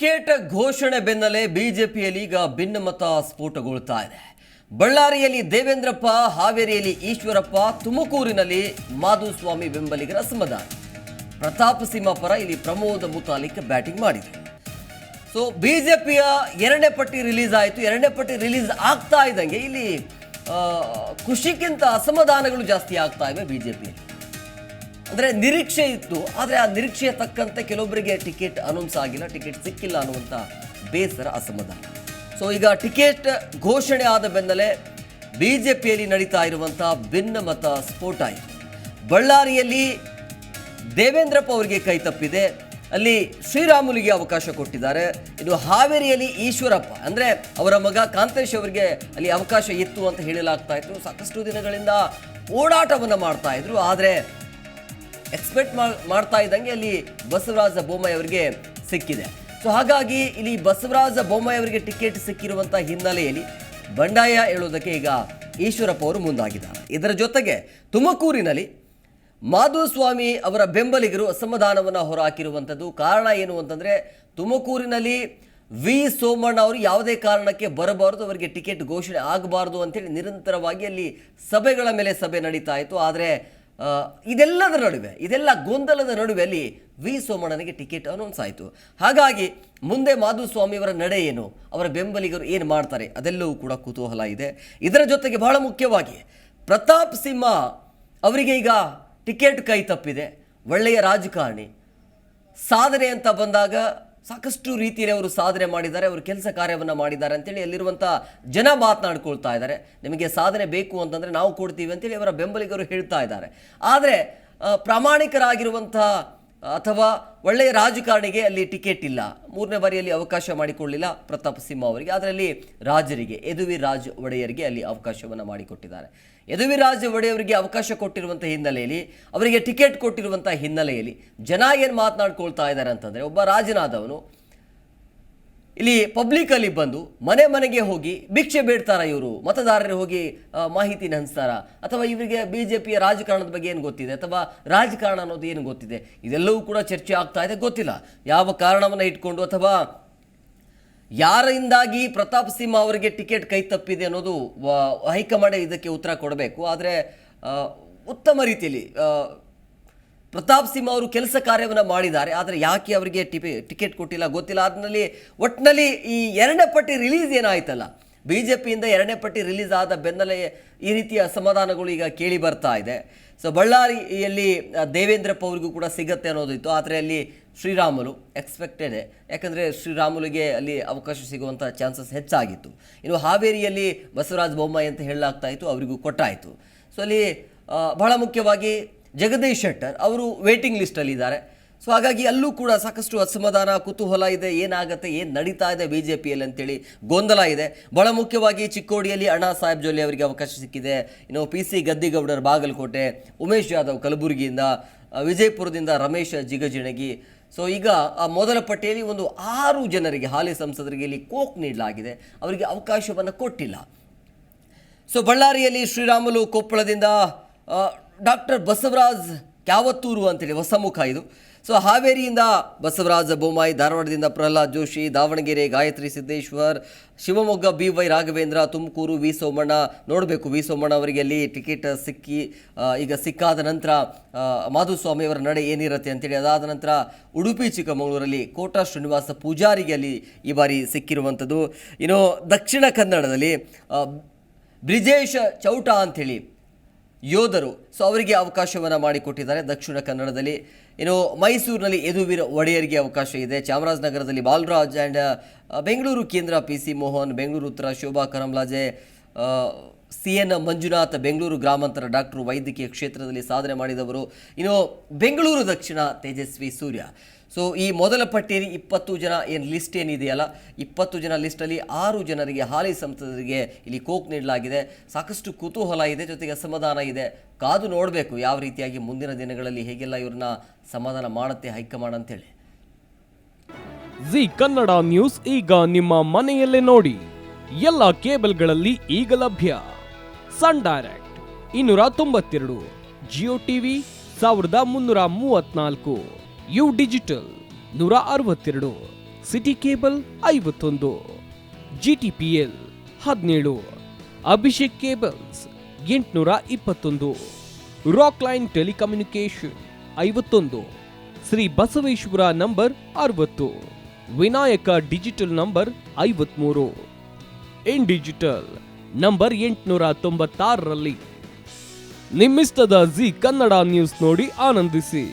Ticket ಘೋಷಣೆ ಬೆನ್ನಲ್ಲೇ ಬಿಜೆಪಿಯಲ್ಲಿ ಈಗ ಭಿನ್ನಮತ ಸ್ಫೋಟಗೊಳ್ತಾ ಇದೆ. ಬಳ್ಳಾರಿಯಲ್ಲಿ ದೇವೇಂದ್ರಪ್ಪ, ಹಾವೇರಿಯಲ್ಲಿ ಈಶ್ವರಪ್ಪ, ತುಮಕೂರಿನಲ್ಲಿ ಮಾಧುಸ್ವಾಮಿ ಬೆಂಬಲಿಗರ ಅಸಮಾಧಾನ. ಪ್ರತಾಪ್ ಸಿಂಹ ಪರ ಇಲ್ಲಿ ಪ್ರಮೋದ್ ಮುತಾಲಿಕ್ ಬ್ಯಾಟಿಂಗ್ ಮಾಡಿದರು. ಸೊ ಬಿಜೆಪಿಯ ಎರಡನೇ ಪಟ್ಟಿ ರಿಲೀಸ್ ಆಯಿತು. ಎರಡನೇ ಪಟ್ಟಿ ರಿಲೀಸ್ ಆಗ್ತಾ ಇದ್ದಂಗೆ ಇಲ್ಲಿ ಖುಷಿಗಿಂತ ಅಸಮಾಧಾನಗಳು ಜಾಸ್ತಿ ಆಗ್ತಾ ಇವೆ ಬಿಜೆಪಿಯಲ್ಲಿ. ಅಂದರೆ ನಿರೀಕ್ಷೆ ಇತ್ತು, ಆದರೆ ಆ ನಿರೀಕ್ಷೆಯ ತಕ್ಕಂತೆ ಕೆಲವೊಬ್ಬರಿಗೆ ಟಿಕೆಟ್ ಅನೌನ್ಸ್ ಆಗಿಲ್ಲ, ಟಿಕೆಟ್ ಸಿಕ್ಕಿಲ್ಲ ಅನ್ನುವಂಥ ಬೇಸರ, ಅಸಮಾಧಾನ. ಸೊ ಈಗ ಟಿಕೆಟ್ ಘೋಷಣೆ ಆದ ಬೆನ್ನಲ್ಲೇ ಬಿಜೆಪಿಯಲ್ಲಿ ನಡೀತಾ ಇರುವಂಥ ಭಿನ್ನಮತ ಸ್ಫೋಟ ಆಯಿತು. ಬಳ್ಳಾರಿಯಲ್ಲಿ ದೇವೇಂದ್ರಪ್ಪ ಅವರಿಗೆ ಕೈ ತಪ್ಪಿದೆ, ಅಲ್ಲಿ ಶ್ರೀರಾಮುಲುಗೆ ಅವಕಾಶ ಕೊಟ್ಟಿದ್ದಾರೆ. ಇನ್ನು ಹಾವೇರಿಯಲ್ಲಿ ಈಶ್ವರಪ್ಪ ಅಂದರೆ ಅವರ ಮಗ ಕಾಂತೇಶ್ ಅವರಿಗೆ ಅಲ್ಲಿ ಅವಕಾಶ ಇತ್ತು ಅಂತ ಹೇಳಲಾಗ್ತಾ ಇತ್ತು. ಸಾಕಷ್ಟು ದಿನಗಳಿಂದ ಓಡಾಟವನ್ನು ಮಾಡ್ತಾ ಇದ್ರು, ಆದರೆ ಎಕ್ಸ್ಪೆಕ್ಟ್ ಮಾಡ್ತಾ ಇದ್ದಂಗೆ ಅಲ್ಲಿ ಬಸವರಾಜ ಬೊಮ್ಮಾಯಿ ಅವರಿಗೆ ಸಿಕ್ಕಿದೆ. ಸೊ ಹಾಗಾಗಿ ಇಲ್ಲಿ ಬಸವರಾಜ ಬೊಮ್ಮಾಯಿ ಅವರಿಗೆ ಟಿಕೆಟ್ ಸಿಕ್ಕಿರುವಂಥ ಹಿನ್ನೆಲೆಯಲ್ಲಿ ಬಂಡಾಯ ಹೇಳೋದಕ್ಕೆ ಈಗ ಈಶ್ವರಪ್ಪ ಅವರು ಮುಂದಾಗಿದ್ದಾರೆ. ಇದರ ಜೊತೆಗೆ ತುಮಕೂರಿನಲ್ಲಿ ಮಾಧುಸ್ವಾಮಿ ಅವರ ಬೆಂಬಲಿಗರು ಅಸಮಾಧಾನವನ್ನು ಹೊರಹಾಕಿರುವಂಥದ್ದು. ಕಾರಣ ಏನು ಅಂತಂದರೆ, ತುಮಕೂರಿನಲ್ಲಿ ವಿ ಸೋಮಣ್ಣ ಅವರು ಯಾವುದೇ ಕಾರಣಕ್ಕೆ ಬರಬಾರದು, ಅವರಿಗೆ ಟಿಕೆಟ್ ಘೋಷಣೆ ಆಗಬಾರ್ದು ಅಂತೇಳಿ ನಿರಂತರವಾಗಿ ಅಲ್ಲಿ ಸಭೆಗಳ ಮೇಲೆ ಸಭೆ ನಡೀತಾ ಇತ್ತು. ಆದರೆ ಇದೆಲ್ಲ ಗೊಂದಲದ ನಡುವೆ ಅಲ್ಲಿ ವಿ ಸೋಮಣ್ಣನಿಗೆ ಟಿಕೆಟ್ ಅನೌನ್ಸ್ ಆಯಿತು. ಹಾಗಾಗಿ ಮುಂದೆ ಮಾಧುಸ್ವಾಮಿಯವರ ನಡೆ ಏನು, ಅವರ ಬೆಂಬಲಿಗರು ಏನು ಮಾಡ್ತಾರೆ, ಅದೆಲ್ಲವೂ ಕೂಡ ಕುತೂಹಲ ಇದೆ. ಇದರ ಜೊತೆಗೆ ಬಹಳ ಮುಖ್ಯವಾಗಿ ಪ್ರತಾಪ್ ಸಿಂಹ ಅವರಿಗೆ ಈಗ ಟಿಕೆಟ್ ಕೈ ತಪ್ಪಿದೆ. ಒಳ್ಳೆಯ ರಾಜಕಾರಣಿ, ಸಾಧನೆ ಅಂತ ಬಂದಾಗ ಸಾಕಷ್ಟು ರೀತಿಯಲ್ಲಿ ಅವರು ಸಾಧನೆ ಮಾಡಿದ್ದಾರೆ, ಅವರು ಕೆಲಸ ಕಾರ್ಯವನ್ನು ಮಾಡಿದ್ದಾರೆ ಅಂತೇಳಿ ಅಲ್ಲಿರುವಂಥ ಜನ ಮಾತನಾಡ್ಕೊಳ್ತಾ ಇದ್ದಾರೆ. ನಿಮಗೆ ಸಾಧನೆ ಬೇಕು ಅಂತಂದರೆ ನಾವು ಕೊಡ್ತೀವಿ ಅಂತೇಳಿ ಅವರ ಬೆಂಬಲಿಗರು ಹೇಳ್ತಾ ಇದ್ದಾರೆ. ಆದರೆ ಪ್ರಾಮಾಣಿಕರಾಗಿರುವಂಥ ಅಥವಾ ಒಳ್ಳೆಯ ರಾಜಕಾರಣಿಗೆ ಅಲ್ಲಿ ಟಿಕೆಟ್ ಇಲ್ಲ. ಮೂರನೇ ಬಾರಿಯಲ್ಲಿ ಅವಕಾಶ ಮಾಡಿಕೊಳ್ಳಿಲ್ಲ ಪ್ರತಾಪ್ ಸಿಂಹ ಅವರಿಗೆ. ಅದರಲ್ಲಿ ರಾಜರಿಗೆ, ಯದುವೀರಾಜ್ ಒಡೆಯರಿಗೆ ಅಲ್ಲಿ ಅವಕಾಶವನ್ನು ಮಾಡಿಕೊಟ್ಟಿದ್ದಾರೆ. ಯದುವೀರಾಜ್ ಒಡೆಯವರಿಗೆ ಅವಕಾಶ ಕೊಟ್ಟಿರುವಂಥ ಹಿನ್ನೆಲೆಯಲ್ಲಿ, ಅವರಿಗೆ ಟಿಕೆಟ್ ಕೊಟ್ಟಿರುವಂಥ ಹಿನ್ನೆಲೆಯಲ್ಲಿ ಜನ ಏನು ಮಾತನಾಡ್ಕೊಳ್ತಾ ಇದ್ದಾರೆ ಅಂತಂದರೆ, ಒಬ್ಬ ರಾಜನಾದವನು ಇಲ್ಲಿ ಪಬ್ಲಿಕಲ್ಲಿ ಬಂದು ಮನೆ ಮನೆಗೆ ಹೋಗಿ ಭಿಕ್ಷೆ ಬೇಡ್ತಾರ, ಇವರು ಮತದಾರರಿಗೆ ಹೋಗಿ ಮಾಹಿತಿನ ಹಂಚ್ತಾರ, ಅಥವಾ ಇವರಿಗೆ ಬಿಜೆಪಿಯ ರಾಜಕಾರಣದ ಬಗ್ಗೆ ಏನು ಗೊತ್ತಿದೆ, ಅಥವಾ ರಾಜಕಾರಣ ಅನ್ನೋದು ಏನು ಗೊತ್ತಿದೆ, ಇದೆಲ್ಲವೂ ಕೂಡ ಚರ್ಚೆ ಆಗ್ತಾ ಇದೆ. ಗೊತ್ತಿಲ್ಲ ಯಾವ ಕಾರಣವನ್ನು ಇಟ್ಕೊಂಡು ಅಥವಾ ಯಾರಿಂದಾಗಿ ಪ್ರತಾಪ್ ಸಿಂಹ ಅವರಿಗೆ ಟಿಕೆಟ್ ಕೈ ತಪ್ಪಿದೆ ಅನ್ನೋದು ಹೈಕಮಾಂಡ್ ಇದಕ್ಕೆ ಉತ್ತರ ಕೊಡಬೇಕು. ಆದರೆ ಉತ್ತಮ ರೀತಿಯಲ್ಲಿ ಪ್ರತಾಪ್ ಸಿಂಹ ಅವರು ಕೆಲಸ ಕಾರ್ಯವನ್ನು ಮಾಡಿದ್ದಾರೆ, ಆದರೆ ಯಾಕೆ ಅವರಿಗೆ ಟಿಕೆಟ್ ಕೊಟ್ಟಿಲ್ಲ ಗೊತ್ತಿಲ್ಲ. ಅದರಲ್ಲಿ ಒಟ್ಟಿನಲ್ಲಿ ಈ ಎರಡನೇ ಪಟ್ಟಿ ರಿಲೀಸ್ ಏನಾಯ್ತಲ್ಲ, ಬಿಜೆಪಿಯಿಂದ ಎರಡನೇ ಪಟ್ಟಿ ರಿಲೀಸ್ ಆದ ಬೆನ್ನಲ್ಲೇ ಈ ರೀತಿಯ ಅಸಮಾಧಾನಗಳು ಈಗ ಕೇಳಿ ಬರ್ತಾ ಇದೆ. ಸೊ ಬಳ್ಳಾರಿಯಲ್ಲಿ ದೇವೇಂದ್ರಪ್ಪ ಅವರಿಗೂ ಕೂಡ ಸಿಗತ್ತೆ ಅನ್ನೋದಿತ್ತು, ಆದರೆ ಅಲ್ಲಿ ಶ್ರೀರಾಮುಲು ಎಕ್ಸ್ಪೆಕ್ಟೆಡ್, ಯಾಕಂದರೆ ಶ್ರೀರಾಮುಲುಗೆ ಅಲ್ಲಿ ಅವಕಾಶ ಸಿಗುವಂಥ ಚಾನ್ಸಸ್ ಹೆಚ್ಚಾಗಿತ್ತು. ಇನ್ನು ಹಾವೇರಿಯಲ್ಲಿ ಬಸವರಾಜ ಬೊಮ್ಮಾಯಿ ಅಂತ ಹೇಳಲಾಗ್ತಾ ಇತ್ತು, ಅವರಿಗೂ ಕೊಟ್ಟಾಯಿತು. ಸೊ ಅಲ್ಲಿ ಬಹಳ ಮುಖ್ಯವಾಗಿ ಜಗದೀಶ್ ಶೆಟ್ಟರ್ ಅವರು ವೇಟಿಂಗ್ ಲಿಸ್ಟಲ್ಲಿದ್ದಾರೆ. ಸೊ ಹಾಗಾಗಿ ಅಲ್ಲೂ ಕೂಡ ಸಾಕಷ್ಟು ಅಸಮಾಧಾನ, ಕುತೂಹಲ ಇದೆ, ಏನಾಗುತ್ತೆ, ಏನು ನಡೀತಾ ಇದೆ ಬಿ ಜೆ ಪಿಯಲ್ಲಿ ಅಂತೇಳಿ ಗೊಂದಲ ಇದೆ. ಬಹಳ ಮುಖ್ಯವಾಗಿ ಚಿಕ್ಕೋಡಿಯಲ್ಲಿ ಅಣ್ಣಾ ಸಾಹೇಬ್ ಜೊಲ್ಲೆ ಅವರಿಗೆ ಅವಕಾಶ ಸಿಕ್ಕಿದೆ. ಇನ್ನು PC ಗದ್ದಿಗೌಡರ್ ಬಾಗಲಕೋಟೆ, ಉಮೇಶ್ ಯಾದವ್ ಕಲಬುರಗಿಯಿಂದ, ವಿಜಯಪುರದಿಂದ ರಮೇಶ್ ಜಿಗಜಿಣಗಿ. ಸೊ ಈಗ ಆ ಮೊದಲ ಪಟ್ಟಿಯಲ್ಲಿ ಒಂದು 6 ಜನರಿಗೆ, ಹಾಲಿ ಸಂಸದರಿಗೆ ಇಲ್ಲಿ ಕೋಕ್ ನೀಡಲಾಗಿದೆ, ಅವರಿಗೆ ಅವಕಾಶವನ್ನು ಕೊಟ್ಟಿಲ್ಲ. ಸೊ ಬಳ್ಳಾರಿಯಲ್ಲಿ ಶ್ರೀರಾಮುಲು, ಕೊಪ್ಪಳದಿಂದ ಡಾಕ್ಟರ್ ಬಸವರಾಜ್ ಕ್ಯಾವತ್ತೂರು ಅಂತೇಳಿ ಹೊಸ ಮುಖ ಇದು. ಸೊ ಹಾವೇರಿಯಿಂದ ಬಸವರಾಜ ಬೊಮ್ಮಾಯಿ, ಧಾರವಾಡದಿಂದ ಪ್ರಹ್ಲಾದ್ ಜೋಶಿ, ದಾವಣಗೆರೆ ಗಾಯತ್ರಿ ಸಿದ್ದೇಶ್ವರ್, ಶಿವಮೊಗ್ಗ BY ರಾಘವೇಂದ್ರ, ತುಮಕೂರು ವಿ ಸೋಮಣ್ಣ. ನೋಡಬೇಕು ವಿ ಸೋಮಣ್ಣ ಅವರಿಗೆ ಅಲ್ಲಿ ಟಿಕೆಟ್ ಈಗ ಸಿಕ್ಕಾದ ನಂತರ ಮಾಧುಸ್ವಾಮಿಯವರ ನಡೆ ಏನಿರುತ್ತೆ ಅಂತೇಳಿ. ಅದಾದ ನಂತರ ಉಡುಪಿ ಚಿಕ್ಕಮಗಳೂರಲ್ಲಿ ಕೋಟಾ ಶ್ರೀನಿವಾಸ ಪೂಜಾರಿಗೆ ಅಲ್ಲಿ ಈ ಬಾರಿ ಸಿಕ್ಕಿರುವಂಥದ್ದು. ಇನ್ನು ದಕ್ಷಿಣ ಕನ್ನಡದಲ್ಲಿ ಬ್ರಿಜೇಶ್ ಚೌಟ ಅಂಥೇಳಿ ಯೋಧರು, ಸೊ ಅವರಿಗೆ ಅವಕಾಶವನ್ನು ಮಾಡಿಕೊಟ್ಟಿದ್ದಾರೆ ದಕ್ಷಿಣ ಕನ್ನಡದಲ್ಲಿ. ಇನ್ನು ಮೈಸೂರಿನಲ್ಲಿ ಯದುವೀರ್ ಒಡೆಯರಿಗೆ ಅವಕಾಶ ಇದೆ. ಚಾಮರಾಜನಗರದಲ್ಲಿ ಬಾಲರಾಜ್ ಆ್ಯಂಡ್ ಬೆಂಗಳೂರು ಕೇಂದ್ರ PC ಮೋಹನ್, ಬೆಂಗಳೂರು ಉತ್ತರ ಶೋಭಾ ಕರಂಬ್ಲಾಜೆ, CN ಮಂಜುನಾಥ್, ಬೆಂಗಳೂರು ಗ್ರಾಮಾಂತರ ಡಾಕ್ಟರ್ ವೈದ್ಯಕೀಯ ಕ್ಷೇತ್ರದಲ್ಲಿ ಸಾಧನೆ ಮಾಡಿದವರು. ಇನ್ನು ಬೆಂಗಳೂರು ದಕ್ಷಿಣ ತೇಜಸ್ವಿ ಸೂರ್ಯ. ಸೊ ಈ ಮೊದಲ ಪಟ್ಟಿಯಲ್ಲಿ 20 ಜನ ಏನು ಲಿಸ್ಟ್ ಏನಿದೆಯಲ್ಲ, 20 ಜನ ಲಿಸ್ಟಲ್ಲಿ 6 ಜನರಿಗೆ, ಹಾಲಿ ಸಂಸದರಿಗೆ ಇಲ್ಲಿ ಕೋಕ್ ನೀಡಲಾಗಿದೆ. ಸಾಕಷ್ಟು ಕುತೂಹಲ ಇದೆ, ಜೊತೆಗೆ ಅಸಮಾಧಾನ ಇದೆ. ಕಾದು ನೋಡಬೇಕು ಯಾವ ರೀತಿಯಾಗಿ ಮುಂದಿನ ದಿನಗಳಲ್ಲಿ ಹೇಗೆಲ್ಲ ಇವ್ರನ್ನ ಸಮಾಧಾನ ಮಾಡುತ್ತೆ ಹೈಕಮಾಂಡ್ ಅಂತೇಳಿ. ಜಿ ಕನ್ನಡ ನ್ಯೂಸ್ ಈಗ ನಿಮ್ಮ ಮನೆಯಲ್ಲೇ ನೋಡಿ. ಎಲ್ಲ ಕೇಬಲ್ಗಳಲ್ಲಿ ಈಗ ಲಭ್ಯ. Sun Direct 292, Jio TV 1334, U digital 162, city cable 51, GTPL 17, Abhishek cables 821, rock line telecommunication 51, Shri Basaveshwara number 60, Vinayaka digital number 53, in digital number 896ರಲ್ಲಿ ನಿಮ್ಮಿಸ್ತದ ಜಿ ಕನ್ನಡ ನ್ಯೂಸ್ ನೋಡಿ ಆನಂದಿಸಿ.